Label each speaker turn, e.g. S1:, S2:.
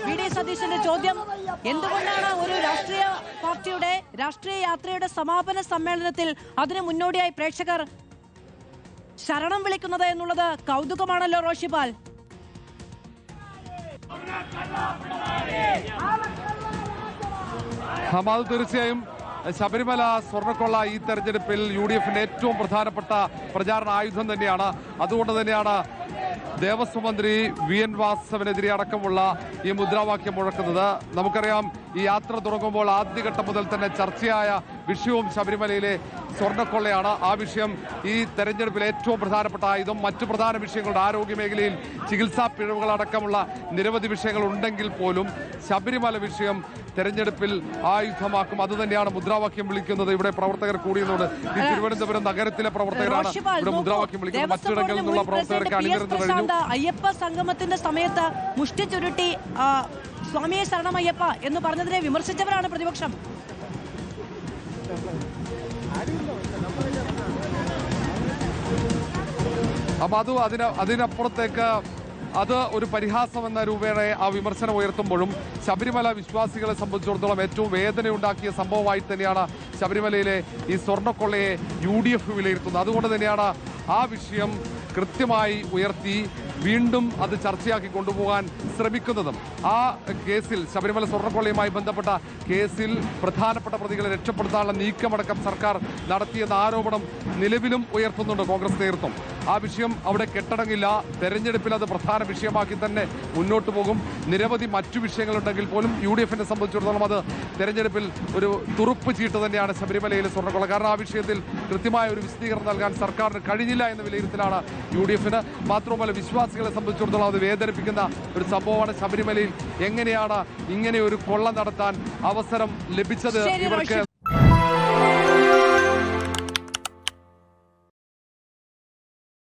S1: V D സതീശന്റെ ചോദ്യം, എന്തുകൊണ്ടാണ് ഒരു രാഷ്ട്രീയ പാർട്ടിയുടെ രാഷ്ട്രീയ യാത്രയുടെ സമാപന സമ്മേളനത്തിൽ അതിന് മുന്നോടിയായി പ്രേക്ഷകർ ശരണം വിളിക്കുന്നത് എന്നുള്ളത് കൗതുകമാണല്ലോ റോഷിപാൽ.
S2: ഹമാദ്, തീർച്ചയായും ശബരിമല സ്വർണ്ണക്കൊള്ള ഈ തെരഞ്ഞെടുപ്പിൽ UDFന്റെ ഏറ്റവും പ്രധാനപ്പെട്ട പ്രചാരണ ആയുധം തന്നെയാണ്. അതുകൊണ്ട് തന്നെയാണ് ദേവസ്വം മന്ത്രി VN വാസവനെതിരെ അടക്കമുള്ള ഈ മുദ്രാവാക്യം മുഴക്കുന്നത്. നമുക്കറിയാം, ഈ യാത്ര തുടങ്ങുമ്പോൾ ആദ്യഘട്ടം മുതൽ തന്നെ ചർച്ചയായ വിഷയവും ശബരിമലയിലെ സ്വർണ്ണക്കൊള്ളയാണ്. ആ വിഷയം ഈ തെരഞ്ഞെടുപ്പിലെ ഏറ്റവും പ്രധാനപ്പെട്ട ആയുധം. മറ്റു പ്രധാന വിഷയങ്ങളുടെ ആരോഗ്യ മേഖലയിൽ ചികിത്സാ പിഴവുകളടക്കമുള്ള നിരവധി വിഷയങ്ങൾ ഉണ്ടെങ്കിൽ പോലും ശബരിമല വിഷയം തെരഞ്ഞെടുപ്പിൽ ആയുധമാക്കും. അതുതന്നെയാണ് മുദ്രാവാക്യം വിളിക്കുന്നത്. ഇവിടെ പ്രവർത്തകർ കൂടിയുന്നുണ്ട്. ഈ തിരുവനന്തപുരം നഗരത്തിലെ പ്രവർത്തകരാണ് ഇവിടെ മുദ്രാവാക്യം വിളിക്കുന്നത്. മറ്റിടങ്ങളിൽ നിന്നുള്ള പ്രവർത്തകർക്ക് അണിനിരന്നു കഴിഞ്ഞു.
S1: അയ്യപ്പ സംഗമത്തിന്റെ സമയത്ത് മുഷ്ടി ചുരുട്ടി സ്വാമിയെ ശരണമയ്യപ്പ എന്ന് പറഞ്ഞതിനെ വിമർശിച്ചവരാണ് പ്രതിപക്ഷം.
S2: അപ്പൊ അതിനപ്പുറത്തേക്ക് അത് ഒരു പരിഹാസം എന്ന രൂപേണ ആ വിമർശനം ഉയർത്തുമ്പോഴും ശബരിമല വിശ്വാസികളെ സംബന്ധിച്ചിടത്തോളം ഏറ്റവും വേദനയുണ്ടാക്കിയ സംഭവമായി തന്നെയാണ് ശബരിമലയിലെ ഈ സ്വർണ്ണക്കൊള്ളയെ UDF വിലയിരുത്തുന്നത്. അതുകൊണ്ട് തന്നെയാണ് ആ വിഷയം കൃത്യമായി ഉയർത്തി വീണ്ടും അത് ചർച്ചയാക്കി കൊണ്ടുപോകാൻ ശ്രമിക്കുന്നതും. ആ കേസിൽ, ശബരിമല സ്വർണ്ണക്കൊള്ളയുമായി ബന്ധപ്പെട്ട കേസിൽ പ്രധാനപ്പെട്ട പ്രതികളെ രക്ഷപ്പെടുത്താനുള്ള നീക്കമടക്കം സർക്കാർ നടത്തിയെന്ന ആരോപണം നിലവിലും ഉയർത്തുന്നുണ്ട് കോൺഗ്രസ് നേതൃത്വം. ആ വിഷയം അവിടെ കെട്ടടങ്ങില്ല. തെരഞ്ഞെടുപ്പിൽ അത് പ്രധാന വിഷയമാക്കി തന്നെ മുന്നോട്ട് പോകും. നിരവധി മറ്റു വിഷയങ്ങളുണ്ടെങ്കിൽ പോലും UDFനെ സംബന്ധിച്ചിടത്തോളം അത് തെരഞ്ഞെടുപ്പിൽ ഒരു തുറുപ്പ് ചീട്ട് തന്നെയാണ് ശബരിമലയിലെ സ്വർണ്ണക്കൊള്ള. കാരണം ആ വിഷയത്തിൽ കൃത്യമായ ഒരു വിശദീകരണം നൽകാൻ സർക്കാരിന് കഴിഞ്ഞില്ല എന്ന വിലയിരുത്തലാണ് UDFന്. മാത്രമല്ല, വിശ്വാസികളെ സംബന്ധിച്ചിടത്തോളം അത് വേദനിപ്പിക്കുന്ന ഒരു സംഭവമാണ്. ശബരിമലയിൽ എങ്ങനെയാണ് ഇങ്ങനെ ഒരു കൊള്ള നടത്താൻ അവസരം ലഭിച്ചത്? ഇവർക്ക്